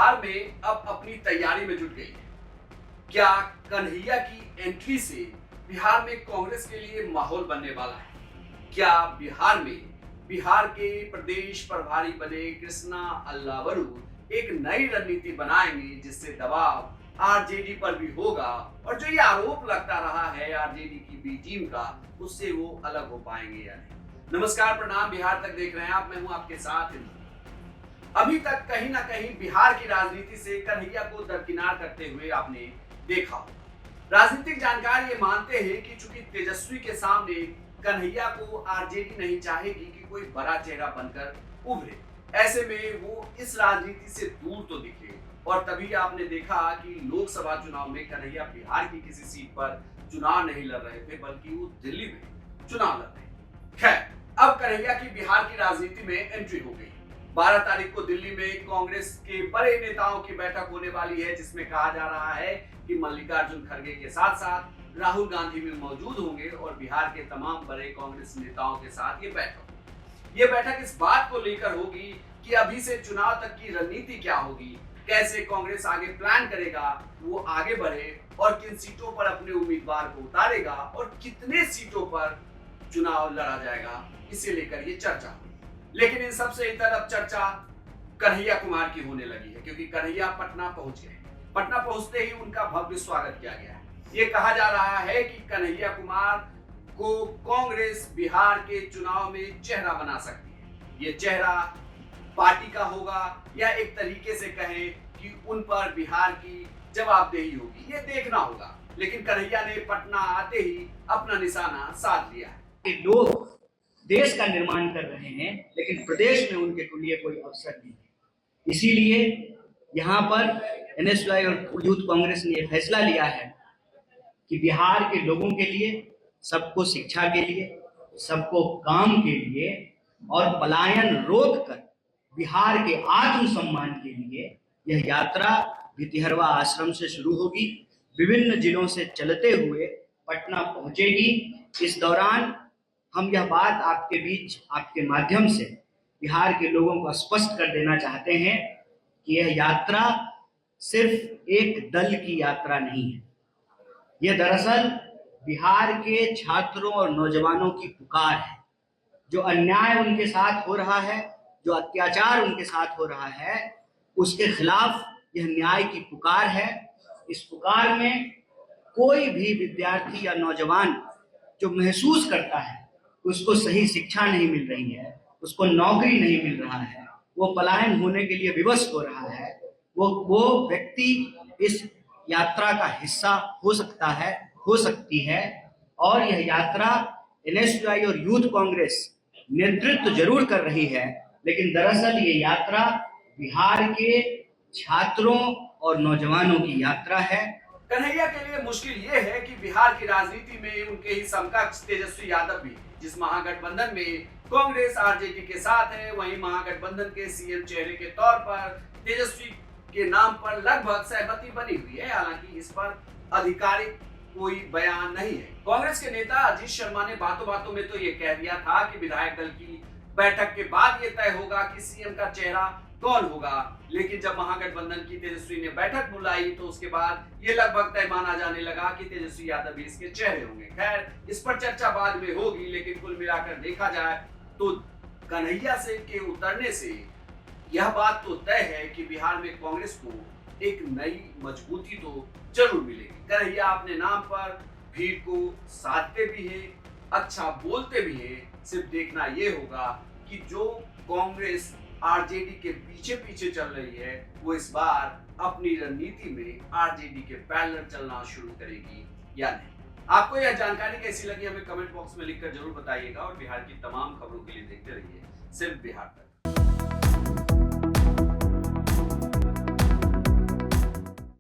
बिहार में अब अपनी तैयारी में जुट गई है। क्या कन्हैया की एंट्री से बिहार में कांग्रेस के लिए माहौल बनने वाला है? क्या बिहार के प्रदेश प्रभारी बने कृष्णा अल्लावरू एक नई रणनीति बनाएंगे जिससे दबाव आरजेडी पर भी होगा और जो ये आरोप लगता रहा है आरजेडी की बी टीम का, उससे वो अलग हो पाएंगे या नहीं? नमस्कार, प्रणाम, बिहार तक देख रहे हैं आप, मैं हूं आपके साथ। अभी तक कहीं ना कहीं बिहार की राजनीति से कन्हैया को दरकिनार करते हुए आपने देखा हो। राजनीतिक जानकार ये मानते हैं कि चूंकि तेजस्वी के सामने कन्हैया को आरजेडी नहीं चाहेगी कि कोई बड़ा चेहरा बनकर उभरे, ऐसे में वो इस राजनीति से दूर तो दिखे। और तभी आपने देखा कि लोकसभा चुनाव में कन्हैया बिहार की किसी सीट पर चुनाव नहीं लड़ रहे थे, बल्कि वो दिल्ली में चुनाव लड़ रहे थे। खैर, अब कन्हैया की बिहार की राजनीति में एंट्री हो गई। 12 तारीख को दिल्ली में कांग्रेस के बड़े नेताओं की बैठक होने वाली है, जिसमें कहा जा रहा है कि मल्लिकार्जुन खड़गे के साथ साथ राहुल गांधी भी मौजूद होंगे और बिहार के तमाम बड़े कांग्रेस नेताओं के साथ ये बैठक इस बात को लेकर होगी कि अभी से चुनाव तक की रणनीति क्या होगी, कैसे कांग्रेस आगे प्लान करेगा, वो आगे बढ़े और किन सीटों पर अपने उम्मीदवार को उतारेगा और कितने सीटों पर चुनाव लड़ा जाएगा, इसे लेकर ये चर्चा हुई। लेकिन इन सबसे इतर अब चर्चा कन्हैया कुमार की होने लगी है, क्योंकि कन्हैया पटना पहुंच गए। पटना पहुंचते ही उनका भव्य स्वागत किया गया है। ये कहा जा रहा है कि कन्हैया कुमार को कांग्रेस बिहार के चुनाव में चेहरा बना सकती है। ये चेहरा पार्टी का होगा या एक तरीके से कहें कि उन पर बिहार की जवाबदेही होगी, ये देखना होगा। लेकिन कन्हैया ने पटना आते ही अपना निशाना साध लिया है। लोग देश का निर्माण कर रहे हैं, लेकिन प्रदेश में उनके लिए कोई अवसर नहीं है। इसीलिए यहाँ पर एनएसयूआई और यूथ कांग्रेस ने यह फैसला लिया है कि बिहार के लोगों के लिए, सबको शिक्षा के लिए, सबको काम के लिए और पलायन रोककर बिहार के आत्मसम्मान के लिए यह यात्रा भितिहरवा आश्रम से शुरू होगी, विभिन्न जिलों से चलते हुए पटना पहुंचेगी। इस दौरान हम यह बात आपके बीच, आपके माध्यम से बिहार के लोगों को स्पष्ट कर देना चाहते हैं कि यह यात्रा सिर्फ एक दल की यात्रा नहीं है। यह दरअसल बिहार के छात्रों और नौजवानों की पुकार है। जो अन्याय उनके साथ हो रहा है, जो अत्याचार उनके साथ हो रहा है, उसके खिलाफ यह न्याय की पुकार है। इस पुकार में कोई भी विद्यार्थी या नौजवान जो महसूस करता है उसको सही शिक्षा नहीं मिल रही है, उसको नौकरी नहीं मिल रहा है, वो पलायन होने के लिए विवश हो रहा है, वो व्यक्ति इस यात्रा का हिस्सा हो सकता है, हो सकती है। और यह यात्रा एनएसयूआई और यूथ कांग्रेस नेतृत्व जरूर कर रही है, लेकिन दरअसल ये यात्रा बिहार के छात्रों और नौजवानों की यात्रा है। कन्हैया के लिए मुश्किल ये है कि बिहार की राजनीति में उनके ही समकक्ष तेजस्वी यादव भी, जिस महागठबंधन में कांग्रेस आरजेडी के साथ है, वहीं महागठबंधन के सीएम चेहरे के तौर पर तेजस्वी के नाम पर लगभग सहमति बनी हुई है। हालांकि इस पर आधिकारिक कोई बयान नहीं है। कांग्रेस के नेता अजीत शर्मा ने बातों बातों में तो ये कह दिया था कि विधायक दल की बैठक के बाद ये तय होगा कि सीएम का चेहरा कौन होगा, लेकिन जब महागठबंधन की तेजस्वी ने बैठक बुलाई तो उसके बाद ये लगभग तय माना जाने लगा कि तेजस्वी यादव भी इसके चेहरे होंगे। खैर, इस पर चर्चा बाद में होगी, लेकिन कुल मिलाकर देखा जाए तो कन्हैया से के उतरने से यह बात तो तय है कि बिहार में कांग्रेस को एक नई मजबूती तो जरूर मिलेगी। कन्हैया अपने नाम पर भीड़ को साधते भी है, अच्छा बोलते भी है। सिर्फ देखना ये होगा कि जो कांग्रेस आरजेडी के पीछे पीछे चल रही है, वो इस बार अपनी रणनीति में आरजेडी के पैरेलल चलना शुरू करेगी या नहीं। आपको यह जानकारी कैसी लगी हमें कमेंट बॉक्स में लिखकर जरूर बताइएगा और बिहार की तमाम खबरों के लिए देखते रहिए सिर्फ बिहार तक।